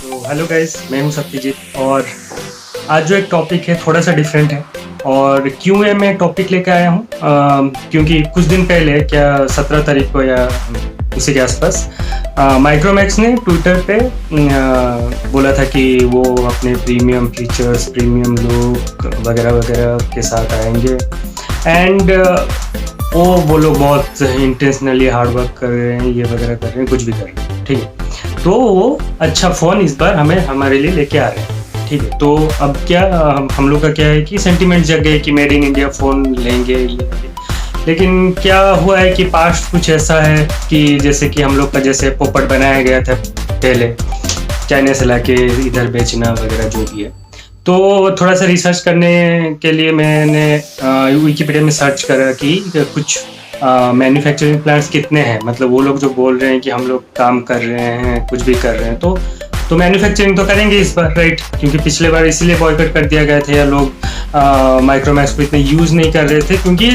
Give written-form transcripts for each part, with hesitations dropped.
तो hello guys, मैं हूं सत्यजीत और आज जो एक टॉपिक है थोड़ा सा डिफरेंट है। और क्यों है मैं टॉपिक लेके आया हूं, क्योंकि कुछ दिन पहले, क्या 17 तारीख को या उसी के आसपास, माइक्रोमैक्स ने ट्विटर पे बोला था कि वो अपने प्रीमियम फीचर्स, प्रीमियम लुक वगैरह वगैरह के साथ आएंगे। एंड वो लोग बहुत इंटेंशनली हार्ड वर्क कर रहे हैं, ये वगैरह कर रहे हैं, कुछ भी कर रहे हैं, ठीक है। तो वो अच्छा फ़ोन इस बार हमारे लिए लेके आ रहे हैं, ठीक है। तो अब क्या, हम लोग का क्या है कि सेंटिमेंट जग गए कि मेड इन इंडिया फ़ोन लेंगे ये। लेकिन क्या हुआ है कि पास्ट कुछ ऐसा है कि जैसे कि हम लोग का जैसे पोपट बनाया गया था पहले, चाइना से लाके इधर बेचना वगैरह जो भी है। तो थोड़ा सा रिसर्च करने के लिए मैंने विकिपीडिया में सर्च करा कि कुछ मैन्युफैक्चरिंग प्लांट्स कितने हैं, मतलब वो लोग जो बोल रहे हैं कि हम लोग काम कर रहे हैं, कुछ भी कर रहे हैं, तो मैन्युफैक्चरिंग तो करेंगे इस बार, राइट। क्योंकि पिछले बार इसीलिए बॉयकॉट कर दिया गया था, या लोग माइक्रोमैक्स को इतने यूज़ नहीं कर रहे थे क्योंकि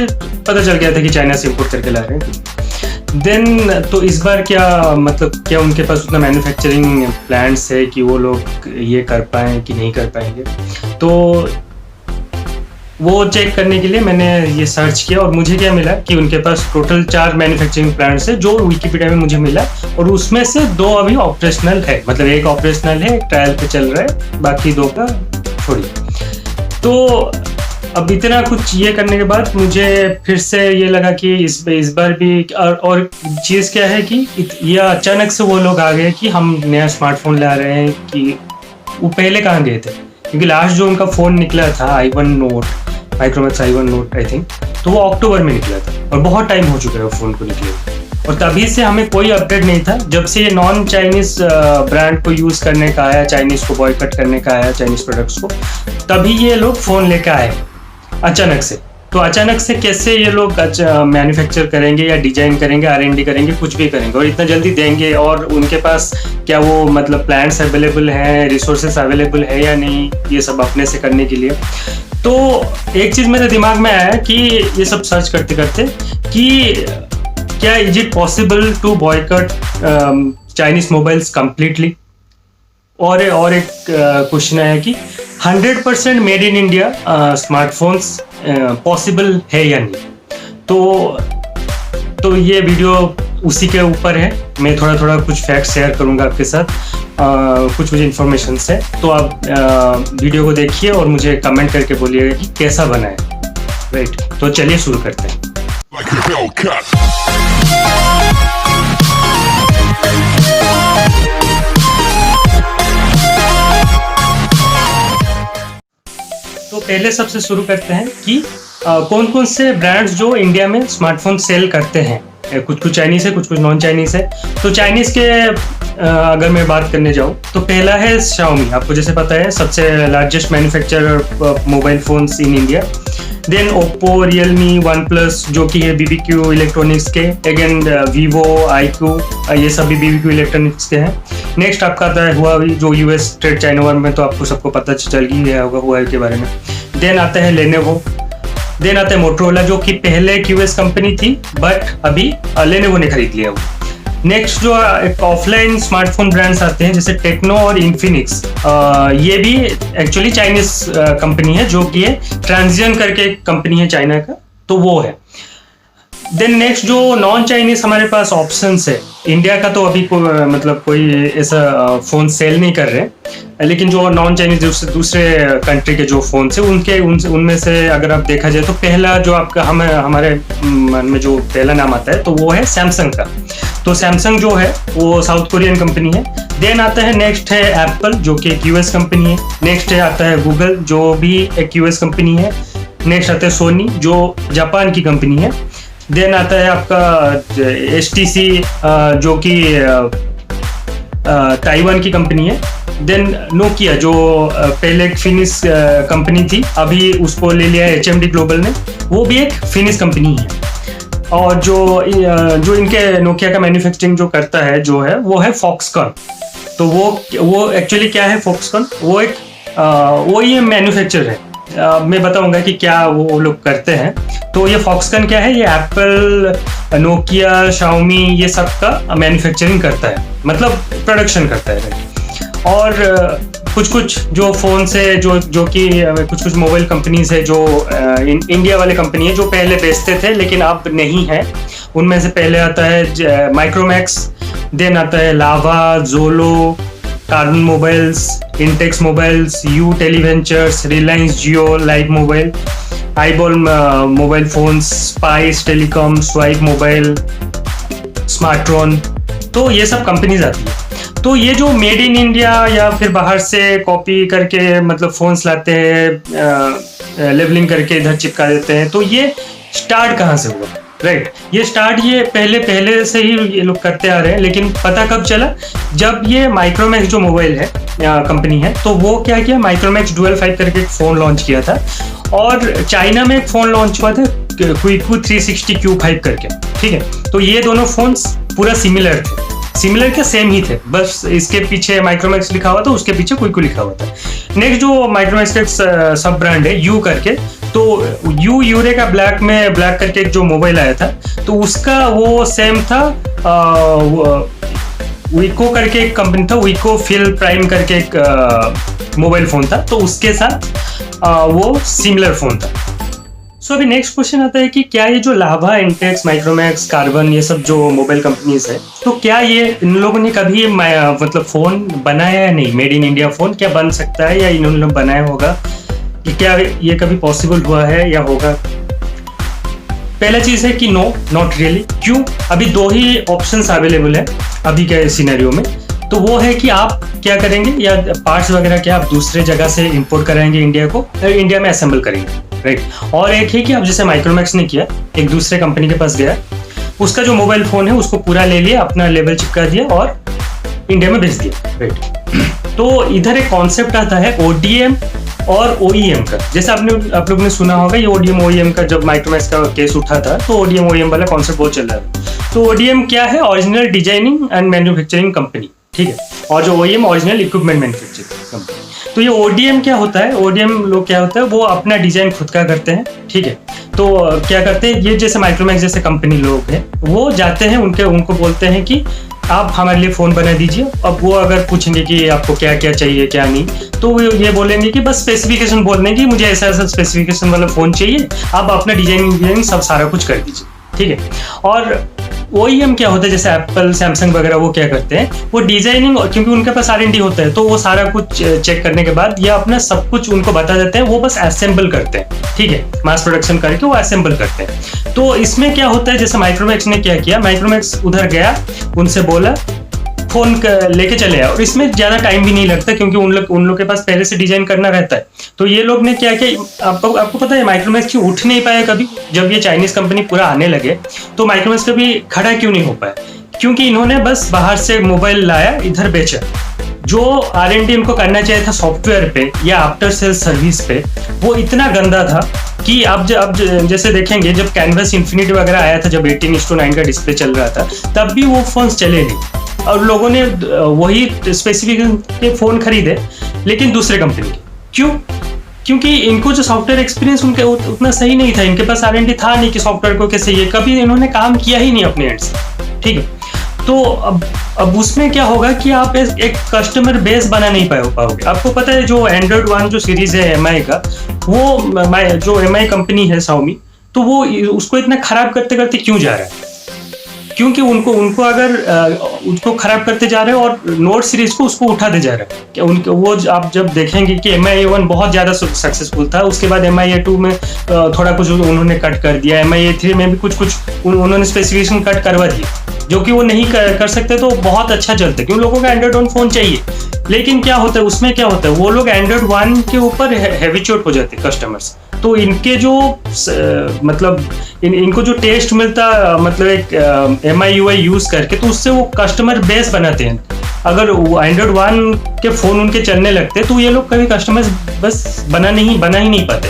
पता चल गया था कि चाइना से इम्पोर्ट करके ला रहे हैं। देन तो इस बार क्या, मतलब क्या उनके पास उतना मैन्युफैक्चरिंग प्लांट्स है कि वो लोग ये कर पाएँ कि नहीं कर पाएंगे। तो वो चेक करने के लिए मैंने ये सर्च किया और मुझे क्या मिला कि उनके पास टोटल 4 मैन्युफैक्चरिंग प्लांट्स है जो विकिपीडिया में मुझे मिला, और उसमें से 2 अभी ऑपरेशनल है, मतलब एक ऑपरेशनल है, एक ट्रायल पे चल रहा है, बाकी 2 का छोड़िए। तो अब इतना कुछ ये करने के बाद मुझे फिर से ये लगा कि इस बार भी, और चीज़ क्या है कि ये अचानक से वो लोग आ गए कि हम नया स्मार्टफोन ला रहे हैं, कि वो पहले कहाँ गए थे। क्योंकि लास्ट जो उनका फ़ोन निकला था i1 note, Micromax i1 note I think, तो वो अक्टूबर में निकला था और बहुत टाइम हो चुका है वो फ़ोन को निकले, और तभी से हमें कोई अपडेट नहीं था। जब से ये नॉन चाइनीज़ ब्रांड को यूज़ करने का आया, चाइनीज़ को बॉयकट करने का आया, चाइनीज़ प्रोडक्ट्स को, तभी ये लोग फ़ोन लेकर आए अचानक से। तो अचानक से कैसे ये लोग मैन्युफैक्चर करेंगे या डिजाइन करेंगे, R&D करेंगे, कुछ भी करेंगे, और इतना जल्दी देंगे, और उनके पास क्या वो मतलब प्लान्स अवेलेबल हैं, रिसोर्सेस अवेलेबल है या नहीं, ये सब अपने से करने के लिए। तो एक चीज़ मेरे दिमाग में आया कि ये सब सर्च करते करते कि क्या is it possible to boycott Chinese mobiles completely. और एक क्वेश्चन आया कि 100% made in India smartphones possible है या नहीं। तो ये वीडियो उसी के ऊपर है। मैं थोड़ा कुछ फैक्ट शेयर करूंगा आपके साथ, कुछ इन्फॉर्मेशन से। तो आप वीडियो को देखिए और मुझे कमेंट करके बोलिएगा कि कैसा बना है, राइट। तो चलिए शुरू करते हैं। तो पहले सबसे शुरू करते हैं कि कौन कौन से ब्रांड्स जो इंडिया में स्मार्टफोन सेल करते हैं। कुछ चाइनीज़ है, कुछ नॉन चाइनीज़ है। तो चाइनीज़ के अगर मैं बात करने जाऊँ तो पहला है Xiaomi, आपको जैसे पता है सबसे largest manufacturer mobile phones in India. Then Oppo, Realme, OnePlus जो कि है BBQ इलेक्ट्रॉनिक्स के। अगेन Vivo, iQOO, ये सभी BBQ इलेक्ट्रॉनिक्स के हैं। नेक्स्ट आपका आता है Huawei जो US ट्रेड चाइना वार में, तो आपको सबको पता चल गया होगा Huawei के बारे में। देन आता है Lenovo। देन आता है Motorola जो कि पहले एक US कंपनी थी, बट अभी Lenovo ने खरीद लिया वो। नेक्स्ट जो एक ऑफलाइन स्मार्टफोन ब्रांड्स आते हैं जैसे टेक्नो और इन्फिनिक्स, ये भी एक्चुअली चाइनीज कंपनी है, जो कि ट्रांजिशन करके कंपनी है चाइना का, तो वो है। देन नेक्स्ट जो नॉन चाइनीज हमारे पास ऑप्शंस है, इंडिया का तो अभी मतलब कोई ऐसा फ़ोन सेल नहीं कर रहे, लेकिन जो नॉन चाइनीज दूसरे कंट्री के जो फ़ोन है उनमें से अगर आप देखा जाए तो पहला जो आपका हमारे मन में जो पहला नाम आता है तो वो है सैमसंग का। तो सैमसंग जो है वो साउथ कोरियन कंपनी है। देन आता है, नेक्स्ट है एप्पल जो कि एक US कंपनी है। नेक्स्ट है आता है गूगल जो भी एक US कंपनी है। नेक्स्ट आता है सोनी जो जापान की कंपनी है। देन आता है आपका HTC जो कि ताइवान की कंपनी है। देन नोकिया जो पहले एक फिनिश कंपनी थी, अभी उसको ले लिया है HMD ग्लोबल ने, वो भी एक फिनिश कंपनी है। और जो इनके नोकिया का मैन्युफैक्चरिंग जो करता है जो है वो है फॉक्सकॉन। तो वो एक्चुअली क्या है फॉक्सकॉन, वो ये मैन्युफैक्चरर है। मैं बताऊंगा कि क्या वो लोग करते हैं। तो ये फॉक्सकॉन क्या है, ये एप्पल, नोकिया, शाओमी ये सब का मैन्युफैक्चरिंग करता है, मतलब प्रोडक्शन करता है। और कुछ जो फ़ोन से जो कि कुछ मोबाइल कंपनीज़ है जो इंडिया वाले कंपनी है जो पहले बेचते थे लेकिन अब नहीं है। उनमें से पहले आता है माइक्रोमैक्स, देन आता है Lava, Xolo, Karbonn mobiles, Intex mobiles, U Televentures, Reliance Jio, Light mobile, iBall mobile phones, Spice Telecom, Swipe mobile, Smartron. तो ये सब कंपनीज आती है। तो ये जो मेड इन इंडिया या फिर बाहर से कॉपी करके मतलब फोन्स लाते हैं, लेबलिंग करके इधर चिपका देते हैं, तो ये स्टार्ट कहाँ से हुआ? राइट, ये स्टार्ट ये पहले से ही ये लोग करते आ रहे हैं, लेकिन पता कब चला? जब ये माइक्रोमैक्स जो मोबाइल है कंपनी है, तो वो क्या किया, माइक्रोमैक्स डुअल 5 करके एक फ़ोन लॉन्च किया था, और चाइना में एक फ़ोन लॉन्च हुआ था क्विकू 360 Q5 करके, ठीक है। तो ये दोनों फोन्स पूरा सिमिलर थे, सिमिलर क्या सेम ही थे, बस इसके पीछे माइक्रोमैक्स लिखा हुआ था, उसके पीछे क्विकू लिखा हुआ था। नेक्स्ट जो माइक्रोमैक्स का सब ब्रांड है यू करके, तो यूरे का ब्लैक करके एक जो मोबाइल आया था, तो उसका वो सेम था। विको करके एक कंपनी था, विको फिल प्राइम करके एक मोबाइल फोन था, तो उसके साथ वो सिमिलर फोन था। सो अभी नेक्स्ट क्वेश्चन आता है कि क्या ये जो लावा, इंटेक्स, माइक्रोमैक्स, कार्बन, ये सब जो मोबाइल कंपनीज है, तो क्या ये इन लोगों ने कभी मतलब फोन बनाया या नहीं? मेड इन इंडिया फोन क्या बन सकता है या इन्होंने बनाया होगा? कि क्या ये कभी पॉसिबल हुआ है या होगा? पहला चीज है कि नो, नॉट रियली। क्यों? अभी दो ही ऑप्शंस अवेलेबल है अभी के सिनेरियो में। तो वो है कि आप क्या करेंगे, या पार्ट्स वगैरह क्या आप दूसरे जगह से इंपोर्ट कराएंगे इंडिया को, इंडिया में असेंबल करेंगे, राइट। और एक है कि आप जैसे माइक्रोमैक्स ने किया, एक दूसरे कंपनी के पास गया, उसका जो मोबाइल फोन है उसको पूरा ले लिया, अपना लेबल चिपका दिया और इंडिया में भेज दिया, राइट। तो इधर एक कॉन्सेप्ट आता है ODM और OEM का। जैसे आप लोग ने सुना होगा ये ODM OEM का, जब माइक्रोमैक्स का केस उठा था तो ODM OEM वाला कॉन्सेप्ट बहुत चल रहा था। तो ODM क्या है? Original designing and manufacturing company, ठीक है। और जो OEM original equipment manufacturing company. तो ये ODM क्या होता है? ODM लोग क्या होता है, वो अपना डिजाइन खुद का करते हैं, ठीक है। तो क्या करते हैं, ये जैसे माइक्रोमैक्स जैसे कंपनी लोग हैं, वो जाते हैं उनको बोलते हैं कि आप हमारे लिए फ़ोन बना दीजिए। अब वो अगर पूछेंगे कि आपको क्या क्या चाहिए क्या नहीं, तो वो ये बोलेंगे कि बस स्पेसिफिकेशन बोल देंगे कि मुझे ऐसा ऐसा स्पेसिफिकेशन वाला फ़ोन चाहिए, आप अपना डिजाइनिंग सब सारा कुछ कर दीजिए, ठीक है। और OEM क्या होता है, जैसे एप्पल, सैमसंग वगैरह, वो क्या करते हैं, वो डिजाइनिंग, क्योंकि उनके पास R&D होता है, तो वो सारा कुछ चेक करने के बाद या अपना सब कुछ उनको बता देते हैं, वो बस असेंबल करते हैं, ठीक है। मास प्रोडक्शन करके वो असेंबल करते हैं। तो इसमें क्या होता है, जैसे माइक्रोमैक्स ने क्या किया, माइक्रोमैक्स उधर गया, उनसे बोला, फोन लेके चले आए, और इसमें ज्यादा टाइम भी नहीं लगता क्योंकि उन लोग के पास पहले से डिजाइन करना रहता है। तो ये लोग ने क्या किया, आपको पता है माइक्रोमैक्स क्यों उठ नहीं पाया कभी? जब ये चाइनीज कंपनी पूरा आने लगे तो माइक्रोमैक्स कभी खड़ा क्यों नहीं हो पाया? क्योंकि इन्होंने बस बाहर से मोबाइल लाया, इधर बेचा। जो R&D उनको करना चाहिए था सॉफ्टवेयर पे या आफ्टर सेल सर्विस पे, वो इतना गंदा था कि आप जैसे देखेंगे, जब कैनवस इन्फिनिटी वगैरह आया था, जब 18:9 का डिस्प्ले चल रहा था, तब भी वो फोन्स चले नहीं, और लोगों ने वही स्पेसिफिकेशन के फोन खरीदे, लेकिन दूसरे कंपनी के। क्यों? क्योंकि इनको जो सॉफ्टवेयर एक्सपीरियंस उनके उतना सही नहीं था, इनके पास R&D था नहीं कि सॉफ्टवेयर को कैसे, ये कभी इन्होंने काम किया ही नहीं अपने एंड से, ठीक है। तो अब उसमें क्या होगा कि आप एक कस्टमर बेस बना नहीं पाओगे। आपको पता है जो Android One जो सीरीज है MI का, वो जो MI कंपनी है Xiaomi, तो वो उसको इतना खराब करते करते क्यों जा रहा है? क्योंकि उनको अगर उसको खराब करते जा रहे हैं और नोट सीरीज को उसको उठाते जा रहे हैं। उनके वो आप जब देखेंगे कि MI A1 बहुत ज़्यादा सक्सेसफुल था, उसके बाद MI A2 में थोड़ा कुछ उन्होंने कट कर दिया, MI A3 में भी कुछ उन्होंने स्पेसिफिकेशन कट करवा दिया, जो कि वो नहीं कर सकते, तो बहुत अच्छा चलता है क्यों लोगों का Android One फ़ोन चाहिए। लेकिन क्या होता है उसमें, क्या होता है, वो लोग Android One के ऊपर हैबिचुएट हो जाते हैं कस्टमर्स। तो इनके जो मतलब इनको जो टेस्ट मिलता, मतलब एक MI UI यूज़ करके, तो उससे वो कस्टमर बेस बनाते हैं। अगर Android One के फ़ोन उनके चलने लगते तो ये लोग कभी कस्टमर्स बस बना ही नहीं पाते,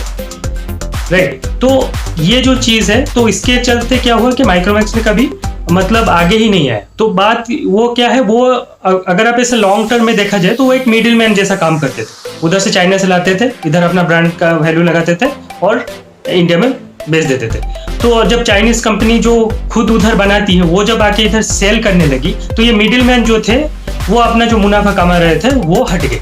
राइट। तो ये जो चीज़ है, तो इसके चलते क्या हुआ कि माइक्रोमैक्स ने कभी मतलब आगे ही नहीं आया। तो बात वो क्या है, वो अगर आप इसे लॉन्ग टर्म में देखा जाए तो वो एक मिडिल मैन जैसा काम करते थे। उधर से चाइना से लाते थे, इधर अपना ब्रांड का वैल्यू लगाते थे और इंडिया में बेच देते थे। तो जब चाइनीज कंपनी जो खुद उधर बनाती है वो जब आके इधर सेल करने लगी तो ये मिडिल मैन जो थे वो अपना जो मुनाफा कमा रहे थे वो हट गए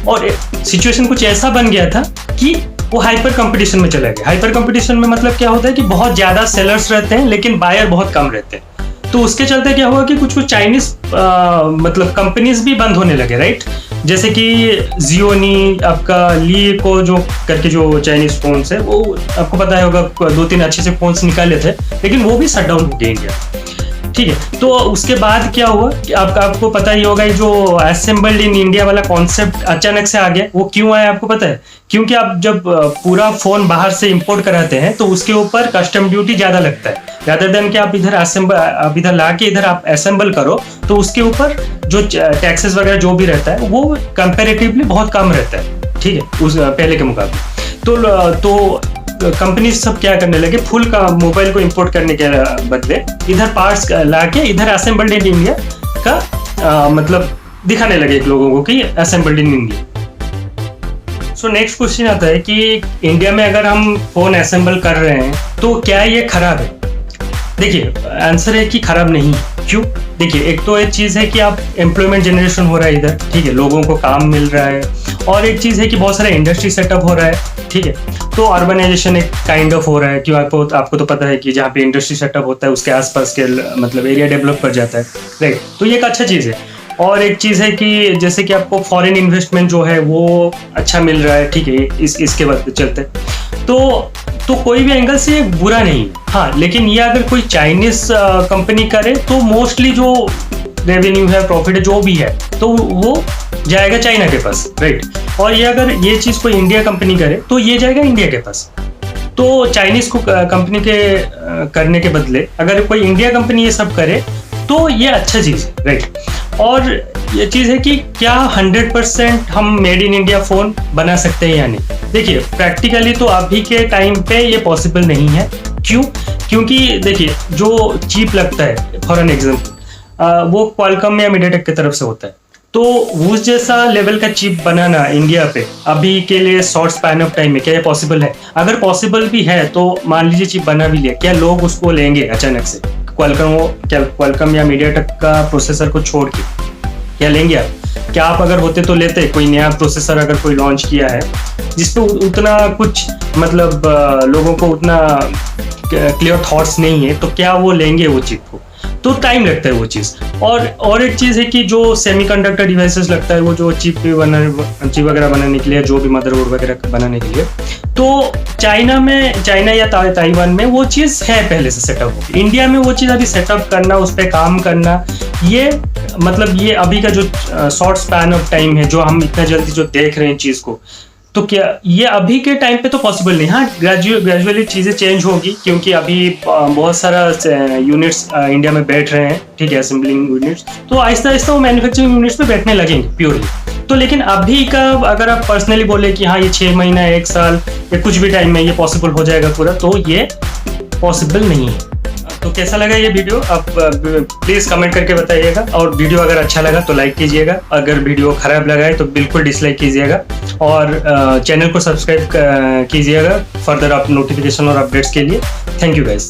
और सिचुएशन कुछ ऐसा बन गया था कि वो हाइपर कंपटीशन में चला गया। हाइपर कंपटीशन में मतलब क्या होता है कि बहुत ज्यादा सेलर्स रहते हैं लेकिन बायर बहुत कम रहते हैं। तो उसके चलते क्या हुआ कि कुछ कुछ चाइनीज मतलब कंपनीज भी बंद होने लगे, राइट। जैसे कि जियोनी, आपका ली को जो करके जो चाइनीज फोन्स है वो आपको पता है होगा, 2-3 अच्छे से फोन्स निकाले थे लेकिन वो भी शट डाउन हो गए इंडिया, ठीक है। तो उसके बाद क्या हुआ कि आपको पता ही होगा जो असेंबल्ड इन इंडिया वाला कॉन्सेप्ट अचानक से आ गया। वो क्यों आया आपको पता है? क्योंकि आप जब पूरा फोन बाहर से इंपोर्ट कराते हैं तो उसके ऊपर कस्टम ड्यूटी ज्यादा लगता है, rather देन कि आप इधर ला के इधर आप असेंबल करो तो उसके ऊपर जो टैक्सेस वगैरह जो भी रहता है वो कंपैरेटिवली बहुत कम रहता है, ठीक है, उस पहले के मुकाबले। तो कंपनी सब क्या करने लगे, फुल का मोबाइल को इंपोर्ट करने के बदले इधर पार्ट्स लाके इधर असेंबल्ड इन इंडिया का मतलब दिखाने लगे लोगों को कि assembled in India. So next question आता है कि इंडिया में अगर हम फोन असेंबल कर रहे हैं तो क्या ये खराब है? देखिए आंसर है कि खराब नहीं। क्यों? देखिए एक तो एक चीज है कि आप एम्प्लॉयमेंट जनरेशन हो रहा है इधर, ठीक है, लोगों को काम मिल रहा है, और एक चीज है कि बहुत सारा इंडस्ट्री सेटअप हो रहा है, ठीक है। तो अर्बनाइजेशन एक काइंड ऑफ हो रहा है कि आपको तो पता है कि जहाँ पे इंडस्ट्री सेटअप होता है उसके आसपास के मतलब एरिया डेवलप कर जाता है, राइट। तो ये एक अच्छा चीज है। और एक चीज है कि जैसे कि आपको फॉरेन इन्वेस्टमेंट जो है वो अच्छा मिल रहा है, ठीक है, इसके बाद चलते तो कोई भी एंगल से बुरा नहीं। हाँ, लेकिन ये अगर कोई चाइनीज कंपनी करे तो मोस्टली जो रेवेन्यू है, प्रॉफिट है, जो भी है, तो वो जाएगा चाइना के पास, राइट। और ये अगर ये चीज कोई इंडिया कंपनी करे तो ये जाएगा इंडिया के पास। तो चाइनीज को कंपनी के करने के बदले अगर कोई इंडिया कंपनी ये सब करे तो ये अच्छा चीज है, राइट। और ये चीज है कि क्या 100% हम मेड इन इंडिया फोन बना सकते हैं या नहीं? देखिए प्रैक्टिकली तो अभी के टाइम पे ये पॉसिबल नहीं है। क्यों? क्योंकि देखिए जो चिप लगता है, फॉर एन एग्जांपल, वो क्वालकॉम या मीडियाटेक की तरफ से होता है। तो उस जैसा लेवल का चिप बनाना इंडिया पे अभी के लिए शॉर्ट स्पैन ऑफ टाइम में क्या ये पॉसिबल है? अगर पॉसिबल भी है तो मान लीजिए चिप बना भी लिया, क्या लोग उसको लेंगे अचानक से? क्वालकॉम या मीडियाटेक का प्रोसेसर को छोड़ के क्या लेंगे आप? क्या आप अगर होते तो लेते? कोई नया प्रोसेसर अगर कोई लॉन्च किया है जिसपे उतना कुछ मतलब लोगों को उतना क्लियर थॉट्स नहीं है, तो क्या वो लेंगे वो चिप को? तो टाइम लगता है वो चीज़। और एक चीज़ है कि जो सेमीकंडक्टर डिवाइसेस लगता है, वो जो चिप वगैरह बनाने के लिए, जो भी मदरबोर्ड वगैरह बनाने के लिए, तो चाइना या ताइवान में वो चीज़ है पहले से सेटअप हो। इंडिया में वो चीज़ अभी सेटअप करना, उस पर काम करना, ये मतलब ये अभी का जो शॉर्ट स्पैन ऑफ टाइम है, जो हम इतना जल्दी जो देख रहे हैं चीज़ को, तो क्या ये अभी के टाइम पे तो पॉसिबल नहीं। हाँ, ग्रेजुअली चीज़ें चेंज होगी क्योंकि अभी बहुत सारा यूनिट्स इंडिया में बैठ रहे हैं, ठीक है, असेंबलिंग यूनिट्स, तो आहिस्ता आहिस्ता वो मैन्युफैक्चरिंग यूनिट्स पे बैठने लगेंगे प्योरली। तो लेकिन अभी का अगर आप पर्सनली बोले कि हाँ ये 6 महीना, 1 साल या कुछ भी टाइम में ये पॉसिबल हो जाएगा पूरा, तो ये पॉसिबल नहीं है। तो कैसा लगा ये वीडियो आप प्लीज़ कमेंट करके बताइएगा, और वीडियो अगर अच्छा लगा तो लाइक कीजिएगा, अगर वीडियो खराब लगा है तो बिल्कुल डिसलाइक कीजिएगा, और चैनल को सब्सक्राइब कीजिएगा फर्दर आप नोटिफिकेशन और अपडेट्स के लिए। Thank you guys.